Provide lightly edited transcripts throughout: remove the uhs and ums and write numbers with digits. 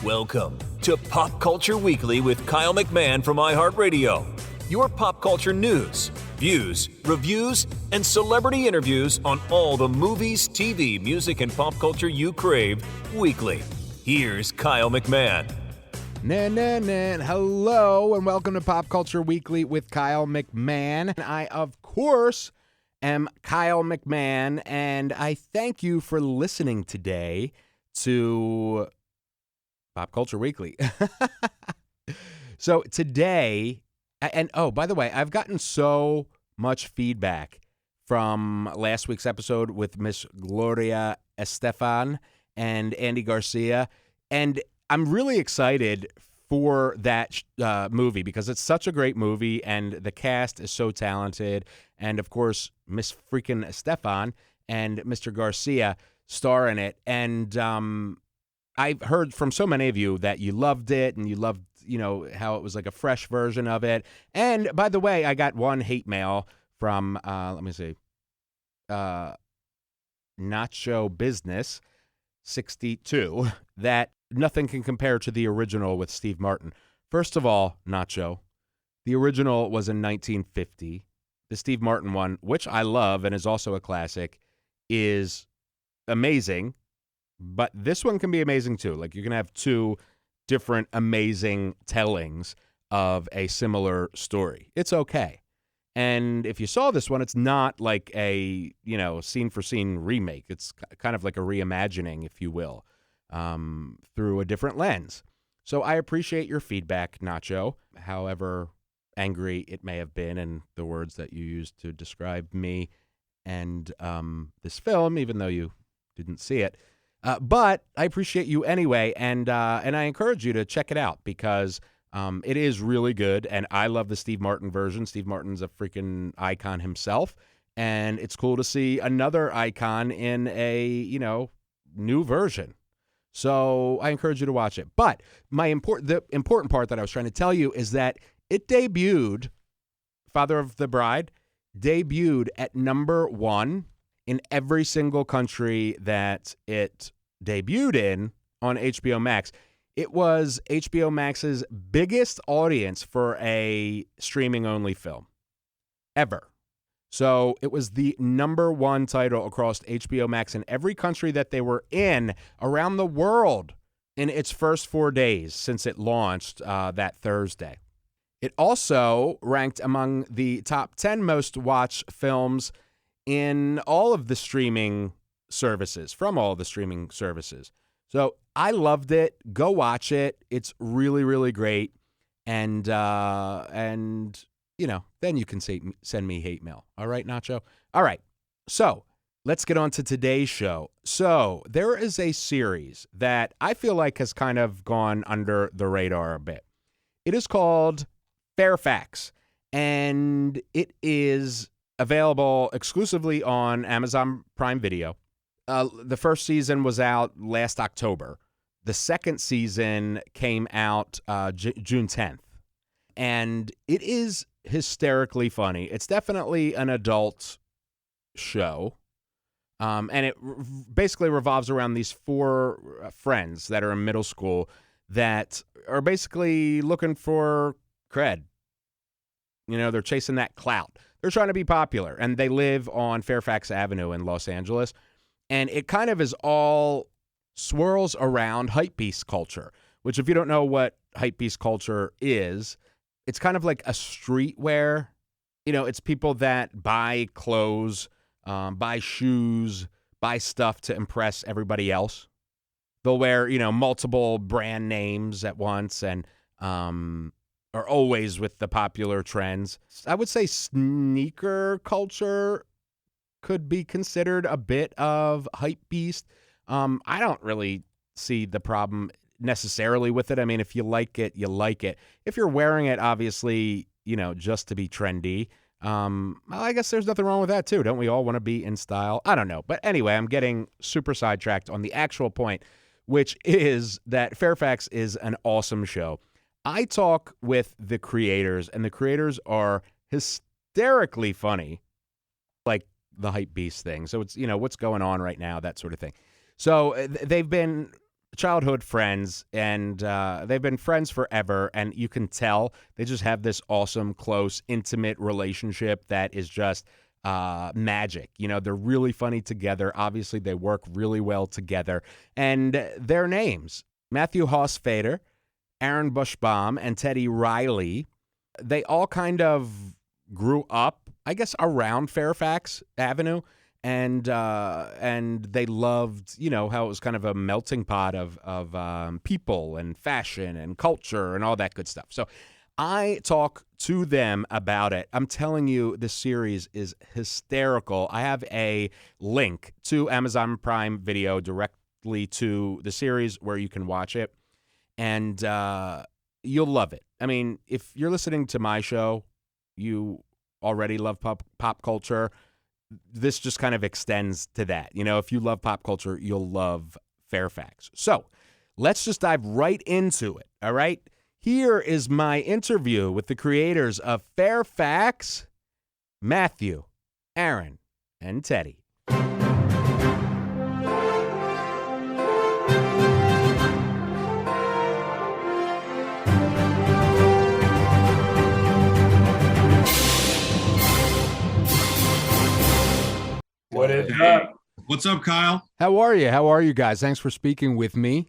Welcome to Pop Culture Weekly with Kyle McMahon from iHeartRadio. Your pop culture news, views, reviews, and celebrity interviews on all the movies, TV, music, and pop culture you crave weekly. Here's Kyle McMahon. Hello, and welcome to Pop Culture Weekly with Kyle McMahon. I, of course, am Kyle McMahon, and I thank you for listening today to Pop Culture Weekly. So today, and oh, by the way, I've gotten so much feedback from last week's episode with Miss Gloria Estefan and Andy Garcia, and I'm really excited for that movie because it's such a great movie, and the cast is so talented, and of course, Miss freaking Estefan and Mr. Garcia star in it, and I've heard from so many of you that you loved it and you loved, how it was like a fresh version of it. And by the way, I got one hate mail from, Nacho Business 62 that nothing can compare to the original with Steve Martin. First of all, Nacho, the original was in 1950. The Steve Martin one, which I love and is also a classic, is amazing. But this one can be amazing too. Like, you can have two different amazing tellings of a similar story. It's okay. And if you saw this one, it's not like a, scene for scene remake. It's kind of like a reimagining, if you will, through a different lens. So I appreciate your feedback, Nacho, however angry it may have been in the words that you used to describe me and this film, even though you didn't see it. But I appreciate you anyway, and I encourage you to check it out because it is really good, and I love the Steve Martin version. Steve Martin's a freaking icon himself, and it's cool to see another icon in a, new version. So I encourage you to watch it. But the important part that I was trying to tell you is that it debuted, Father of the Bride, debuted at number 1 in every single country that it debuted in on HBO Max. It was HBO Max's biggest audience for a streaming-only film ever. So it was the number 1 title across HBO Max in every country that they were in around the world in its first 4 days since it launched that Thursday. It also ranked among the top 10 most watched films in all of the streaming services, from all the streaming services. So I loved it. Go watch it. It's really, really great. And then you can send me hate mail. All right, Nacho? All right. So let's get on to today's show. So there is a series that I feel like has kind of gone under the radar a bit. It is called Fairfax, and it is available exclusively on Amazon Prime Video. The first season was out last October. The second season came out June 10th. And it is hysterically funny. It's definitely an adult show. And it basically revolves around these 4 friends that are in middle school that are basically looking for cred. They're chasing that clout. They're trying to be popular, and they live on Fairfax Avenue in Los Angeles. And it kind of is all swirls around hypebeast culture, which, if you don't know what hypebeast culture is, it's kind of like a streetwear. It's people that buy clothes, buy shoes, buy stuff to impress everybody else. They'll wear, multiple brand names at once and are always with the popular trends. I would say sneaker culture could be considered a bit of hype beast. I don't really see the problem necessarily with it. I mean, if you like it, you like it. If you're wearing it, obviously, just to be trendy, I guess there's nothing wrong with that too. Don't we all want to be in style? I don't know. But anyway, I'm getting super sidetracked on the actual point, which is that Fairfax is an awesome show. I talk with the creators, and the creators are hysterically funny, like the hype beast thing. So it's, what's going on right now, that sort of thing. So they've been childhood friends, and they've been friends forever, and you can tell they just have this awesome, close, intimate relationship that is just magic. You know, they're really funny together. Obviously, they work really well together. And their names, Matthew Hausfater, Aaron Buchsbaum, and Teddy Riley, they all kind of grew up, I guess, around Fairfax Avenue. And they loved, you know, how it was kind of a melting pot of people and fashion and culture and all that good stuff. So I talk to them about it. I'm telling you, this series is hysterical. I have a link to Amazon Prime Video directly to the series where you can watch it, and you'll love it. I mean, if you're listening to my show, you already love pop culture. This just kind of extends to that. You know, if you love pop culture, you'll love Fairfax. So let's just dive right into it, all right? Here is my interview with the creators of Fairfax, Matthew, Aaron, and Teddy. What is up? What's up, Kyle? How are you? How are you guys? Thanks for speaking with me.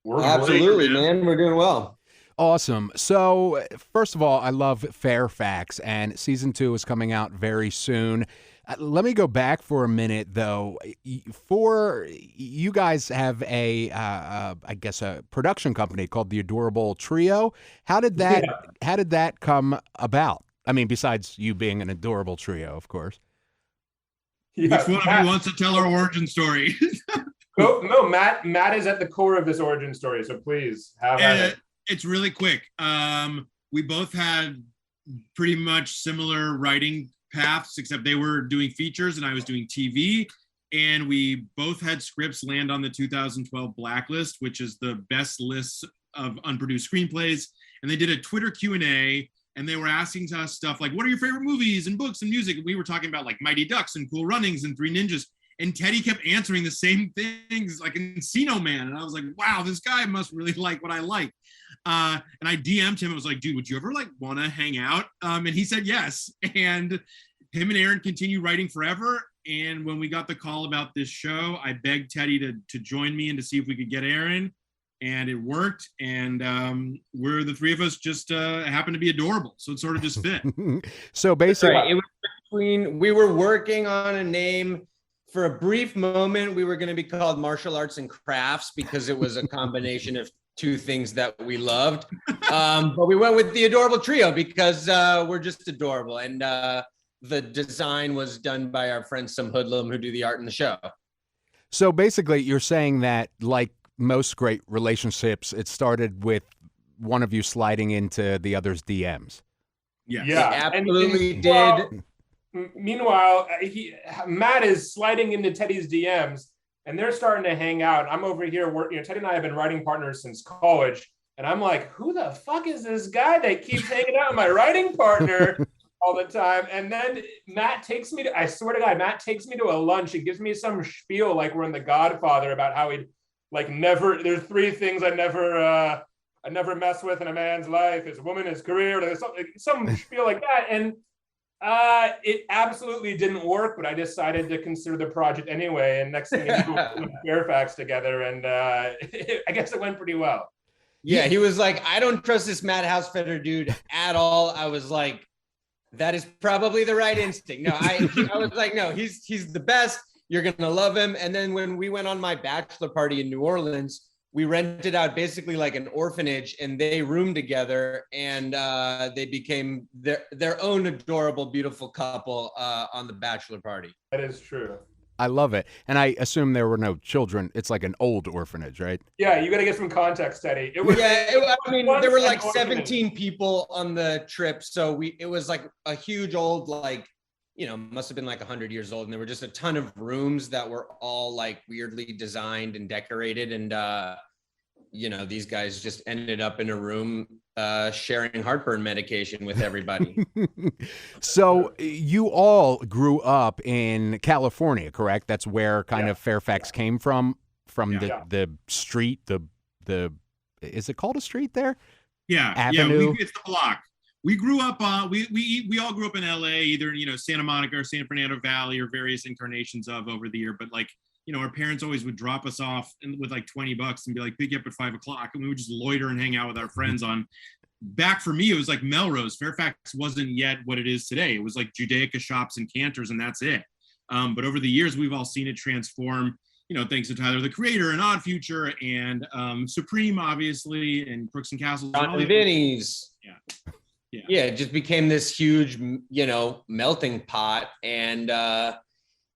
We're Absolutely, great, man. We're doing well. Awesome. So, first of all, I love Fairfax, and season 2 is coming out very soon. Let me go back for a minute, though. For you guys have I guess a production company called The Adorable Trio. How did that come about? I mean, besides you being an adorable trio, of course. Which one of you wants to tell our origin story? No, Matt is at the core of this origin story, so please have at it. It's really quick. We both had pretty much similar writing paths, except they were doing features and I was doing TV. And we both had scripts land on the 2012 Blacklist, which is the best list of unproduced screenplays. And they did a Twitter Q&A. And they were asking us stuff like, what are your favorite movies and books and music? And we were talking about like Mighty Ducks and Cool Runnings and Three Ninjas. And Teddy kept answering the same things like Encino Man. And I was like, wow, this guy must really like what I like. And I DM'd him. I was like, dude, would you ever like want to hang out? And he said yes. And him and Aaron continue writing forever. And when we got the call about this show, I begged Teddy to join me and to see if we could get Aaron. And it worked, and we're the three of us just happen to be adorable, so it sort of just fit. So basically, Right. It was we were working on a name for a brief moment. We were going to be called Martial Arts and Crafts because it was a combination of two things that we loved. But we went with The Adorable Trio because we're just adorable, and the design was done by our friend Some Hoodlum, who do the art in the show. So basically, you're saying that, like most great relationships, it started with one of you sliding into the other's DMs. Yes. Yeah, It absolutely did. Well, meanwhile, Matt is sliding into Teddy's DMs, and they're starting to hang out. I'm over here working. Teddy and I have been writing partners since college, and I'm like, who the fuck is this guy that keeps hanging out with my writing partner all the time? And then Matt takes me to, I swear to God, Matt takes me to a lunch and gives me some spiel like we're in The Godfather about how he'd like never, there's 3 things I never mess with in a man's life: his woman, his career, or some spiel like that. And it absolutely didn't work, but I decided to consider the project anyway. And next thing you know, we went to Fairfax together, and I guess it went pretty well. Yeah, he was like, I don't trust this Matt Hausfater dude at all. I was like, that is probably the right instinct. No, I was like, no, he's the best. You're going to love him. And then when we went on my bachelor party in New Orleans, we rented out basically like an orphanage, and they roomed together, and they became their own adorable, beautiful couple on the bachelor party. That is true. I love it. And I assume there were no children. It's like an old orphanage, right? Yeah, you got to get some context, Teddy. It was, I mean, there were like orphanage. 17 people on the trip. So it was like a huge old, like, must have been like 100 years old. And there were just a ton of rooms that were all like weirdly designed and decorated. And, these guys just ended up in a room sharing heartburn medication with everybody. So you all grew up in California, correct? That's where kind of Fairfax came from from the street, the is it called a street there? Yeah, Avenue. It's the block. We grew up we all grew up in LA, either in Santa Monica or San Fernando Valley or various incarnations of over the year. But like, our parents always would drop us off with like $20 and be like, pick you up at 5 o'clock, and we would just loiter and hang out with our friends on. Back for me, it was like Melrose. Fairfax wasn't yet what it is today. It was like Judaica shops and Cantors, and that's it. But over the years, we've all seen it transform. Thanks to Tyler, the Creator, and Odd Future, and Supreme, obviously, and Crooks and Castles. John and Vinny's. Yeah, it just became this huge, melting pot, and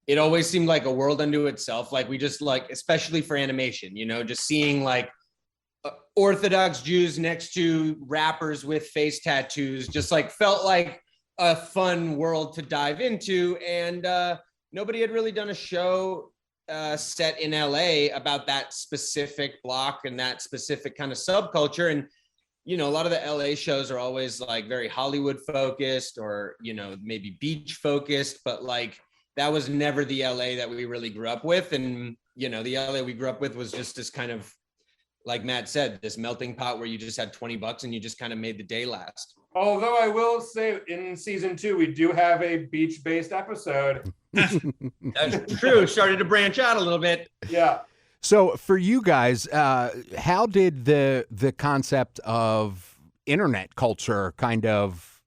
it always seemed like a world unto itself. Like we just especially for animation, just seeing like Orthodox Jews next to rappers with face tattoos, just like felt like a fun world to dive into. And nobody had really done a show set in LA about that specific block and that specific kind of subculture. And a lot of the LA shows are always like very Hollywood focused or, maybe beach focused, but like that was never the LA that we really grew up with. And, the LA we grew up with was just this kind of, like Matt said, this melting pot where you just had $20 and you just kind of made the day last. Although I will say in season 2, we do have a beach-based episode. That's true. Started to branch out a little bit. Yeah. So for you guys, how did the concept of internet culture kind of,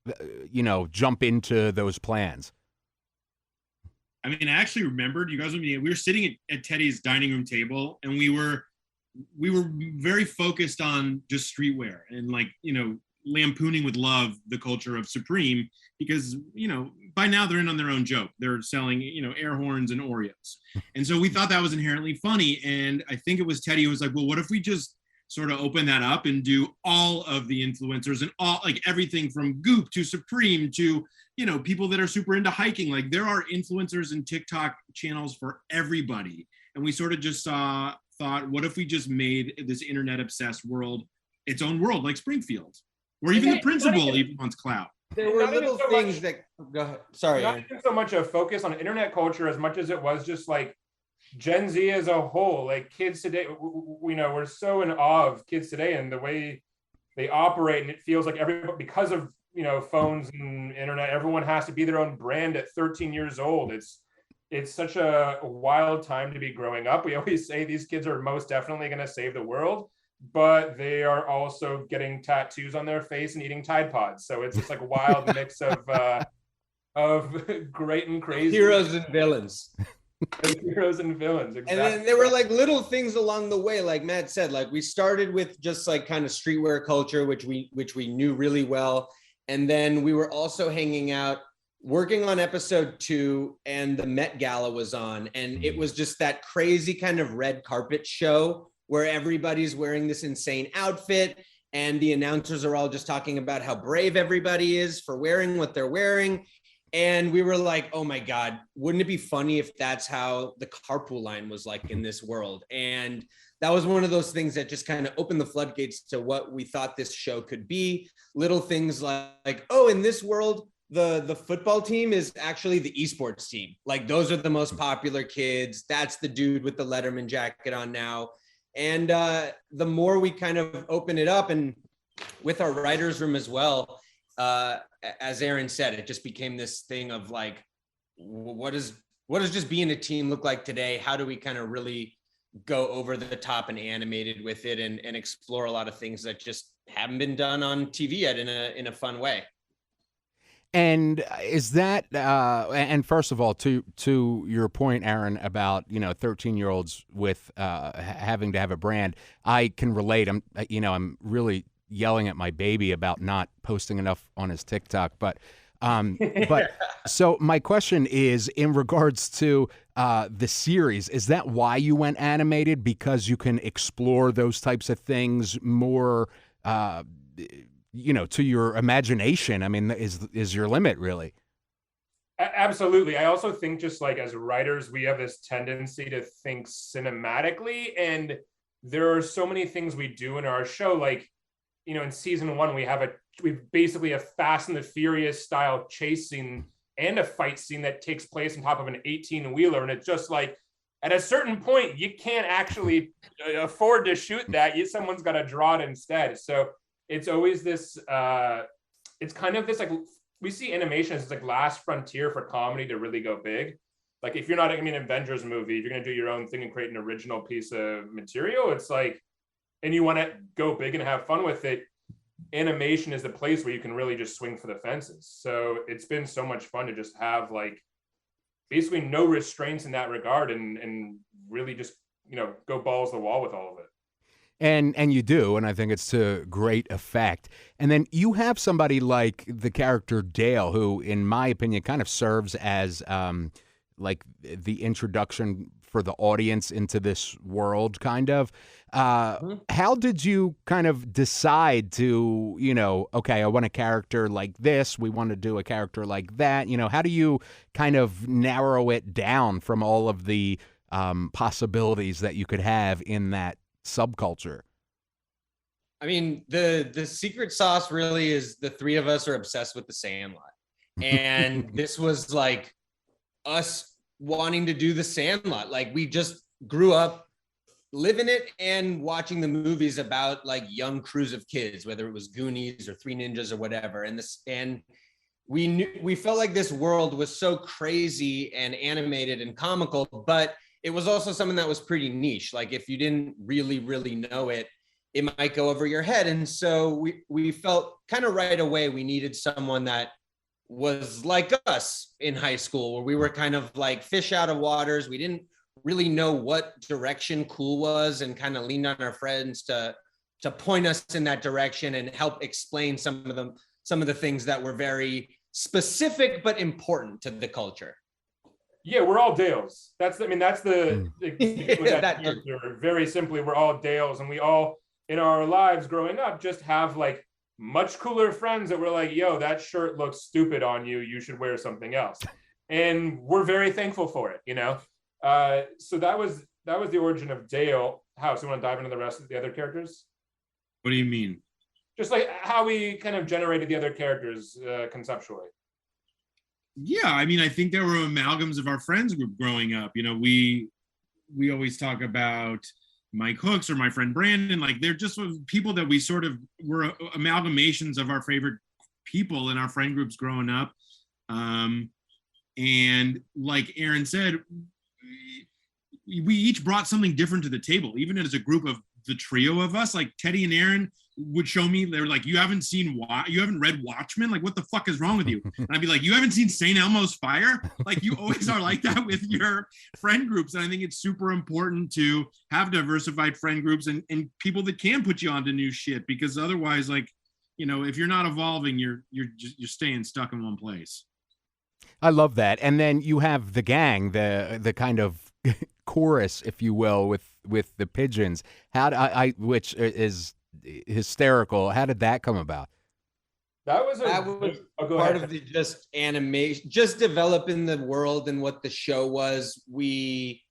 jump into those plans? I mean, I actually remembered you guys. We were sitting at Teddy's dining room table, and we were very focused on just streetwear and lampooning with love the culture of Supreme, because by now they're in on their own joke. They're selling air horns and Oreos, and so we thought that was inherently funny. And I think it was Teddy who was like, well, what if we just sort of open that up and do all of the influencers and all, like, everything from Goop to Supreme to people that are super into hiking. Like, there are influencers and TikTok channels for everybody. And we sort of just thought, what if we just made this internet obsessed world its own world, like Springfield, where even the principal even wants clout. There were Not even little so things much- that go ahead. Sorry. Not Aaron. even so much a focus on internet culture as much as it was just like Gen Z as a whole. Like kids today, we're so in awe of kids today and the way they operate, and it feels like everybody, because of phones and internet, everyone has to be their own brand at 13 years old. It's such a wild time to be growing up. We always say these kids are most definitely going to save the world, but they are also getting tattoos on their face and eating Tide Pods. So it's just like a wild mix of great and crazy. Heroes and villains. Heroes and villains. Exactly. And then there were like little things along the way, like Matt said, like we started with just like kind of streetwear culture, which we knew really well. And then we were also hanging out, working on episode 2, and the Met Gala was on. And it was just that crazy kind of red carpet show where everybody's wearing this insane outfit. And the announcers are all just talking about how brave everybody is for wearing what they're wearing. And we were like, oh my God, wouldn't it be funny if that's how the carpool line was like in this world? And that was one of those things that just kind of opened the floodgates to what we thought this show could be. Little things like, oh, in this world, the football team is actually the esports team. Like those are the most popular kids. That's the dude with the Letterman jacket on now. And the more we kind of open it up, and with our writer's room as well, as Aaron said, it just became this thing of like, what does just being a team look like today? How do we kind of really go over the top and animated with it and explore a lot of things that just haven't been done on TV yet in a fun way? And is that and first of all, to your point, Aaron, about 13-year-olds with having to have a brand, I can relate. I'm really yelling at my baby about not posting enough on his TikTok, but so my question is in regards to the series, is that why you went animated? Because you can explore those types of things more to your imagination? I mean, is your limit really? Absolutely. I also think just like as writers, we have this tendency to think cinematically, and there are so many things we do in our show. Like, in season 1, we've basically a Fast and the Furious style chase scene and a fight scene that takes place on top of an 18-wheeler. And it's just like, At a certain point, you can't actually afford to shoot that. Someone's got to draw it instead. So it's always this, it's kind of this, like, we see animation as like last frontier for comedy to really go big. Like if you're not, I mean, an Avengers movie, if you're going to do your own thing and create an original piece of material, it's like, and you want to go big and have fun with it, animation is the place where you can really just swing for the fences. So it's been so much fun to just have like basically no restraints in that regard and really just, go balls to the wall with all of it. And you do, and I think it's to great effect. And then you have somebody like the character Dale, who, in my opinion, kind of serves as like the introduction for the audience into this world, kind of. How did you kind of decide to, okay, I want a character like this, we want to do a character like that? How do you kind of narrow it down from all of the possibilities that you could have in that subculture? I mean, the secret sauce really is the three of us are obsessed with the Sandlot. And this was like us wanting to do the Sandlot. Like we just grew up living it and watching the movies about like young crews of kids, whether it was Goonies or Three Ninjas or whatever. And we felt like this world was so crazy and animated and comical, but it was also something that was pretty niche. Like if you didn't really, really know it, it might go over your head. And so we felt kind of right away we needed someone that was like us in high school, where we were kind of like fish out of waters. We didn't really know what direction cool was, and kind of leaned on our friends to point us in that direction and help explain some of the things that were very specific but important to the culture. Yeah, we're all Dales. That's the that character. Very simply, we're all Dales, and we all in our lives growing up just have like much cooler friends that were like, yo, that shirt looks stupid on you. You should wear something else. And we're very thankful for it, So that was the origin of Dale. House, you want to dive into the rest of the other characters? What do you mean? Just like how we kind of generated the other characters conceptually. Yeah, I mean, I think there were amalgams of our friends group growing up. We always talk about Mike Hooks or my friend Brandon. Like they're just people that we sort of were amalgamations of our favorite people in our friend groups growing up. And like Aaron said, we each brought something different to the table, even as a group of the trio of us. Like Teddy and Aaron would show me, they were like, you haven't read Watchmen? Like, what the fuck is wrong with you? And I'd be like, you haven't seen St. Elmo's Fire? Like, you always are like that with your friend groups. And I think it's super important to have diversified friend groups and people that can put you onto new shit, because otherwise, like, if you're not evolving, you're staying stuck in one place. I love that. And then you have the gang, the kind of chorus, if you will, with the pigeons. Which is hysterical. How did that come about? That was part of the just animation, just developing the world and what the show was. We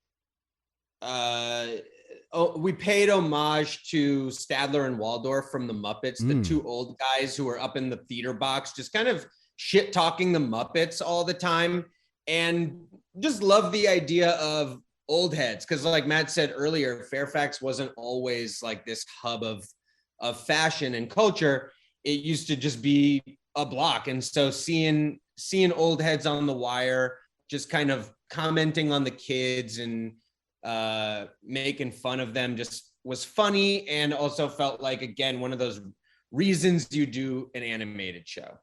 paid homage to Statler and Waldorf from the Muppets, the two old guys who were up in the theater box, just kind of shit talking the Muppets all the time, and just love the idea of old heads. Because like Matt said earlier, Fairfax wasn't always like this hub of fashion and culture. It used to just be a block. And so seeing old heads on the wire, just kind of commenting on the kids and making fun of them, just was funny, and also felt like, again, one of those reasons you do an animated show.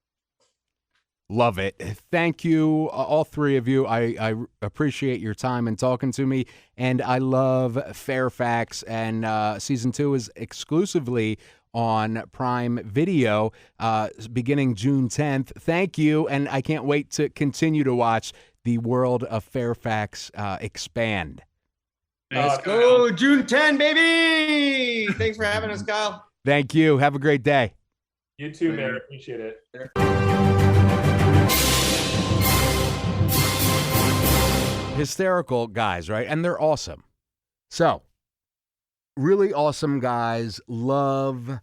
Love it. Thank you, all three of you. I appreciate your time and talking to me. And I love Fairfax. And season 2 is exclusively on Prime Video beginning June 10th. Thank you. And I can't wait to continue to watch the world of Fairfax expand. Let's go, June 10, baby. Thanks for having us, Kyle. Thank you. Have a great day. You too, man. Appreciate it. Hysterical guys, right? And they're awesome. So, really awesome guys. Love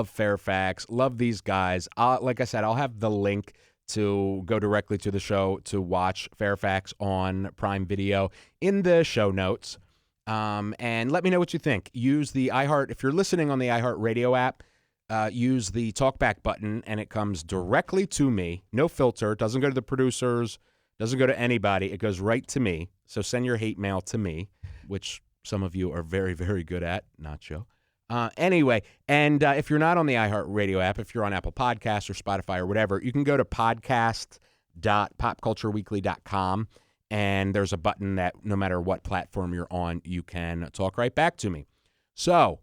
Fairfax. Love these guys. Like I said, I'll have the link to go directly to the show to watch Fairfax on Prime Video in the show notes. And let me know what you think. Use the if you're listening on the iHeart Radio app, use the talkback button, and it comes directly to me. No filter. It doesn't go to the producers, doesn't go to anybody. It goes right to me. So send your hate mail to me, which some of you are very, very good at. Nacho. Anyway, and if you're not on the iHeart Radio app, if you're on Apple Podcasts or Spotify or whatever, you can go to podcast.popcultureweekly.com, and there's a button that no matter what platform you're on, you can talk right back to me. So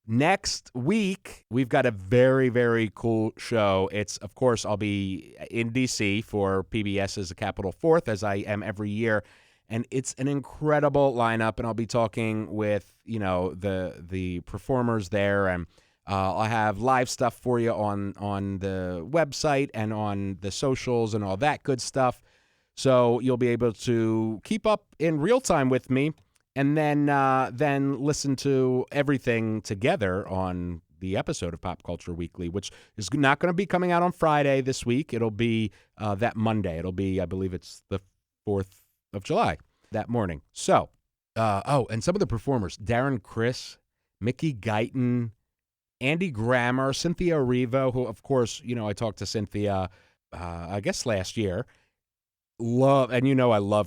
next week, we've got a very, very cool show. It's, of course, I'll be in D.C. for PBS's Capitol 4th, as I am every year. And it's an incredible lineup, and I'll be talking with, the performers there, and I'll have live stuff for you on the website and on the socials and all that good stuff. So you'll be able to keep up in real time with me, and then listen to everything together on the episode of Pop Culture Weekly, which is not going to be coming out on Friday this week. It'll be that Monday. It'll be, I believe it's the 4th of July that morning. So, and some of the performers, Darren Criss, Mickey Guyton, Andy Grammer, Cynthia Erivo, who, of course, I talked to Cynthia, I guess last year. I love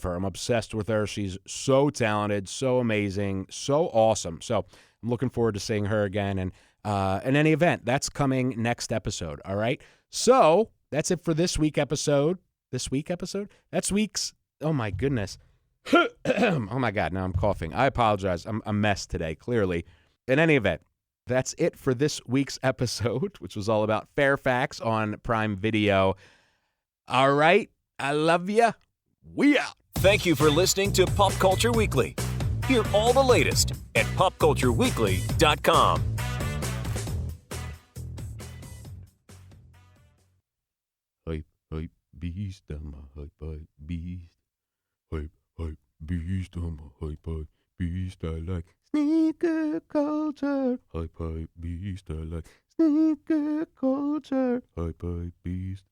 her. I'm obsessed with her. She's so talented, so amazing, so awesome. So I'm looking forward to seeing her again. And in any event, that's coming next episode. All right. So that's it for this week's episode. That's week's. Oh, my goodness. Oh, my God. Now I'm coughing. I apologize. I'm a mess today, clearly. In any event, that's it for this week's episode, which was all about Fairfax on Prime Video. All right. I love ya. We out. Thank you for listening to Pop Culture Weekly. Hear all the latest at popcultureweekly.com. Hype, beast, I'm a hype, beast. Hype, beast, I'm a hype, beast. I like sneaker culture. Hype, beast, I like sneaker culture. Hype, beast.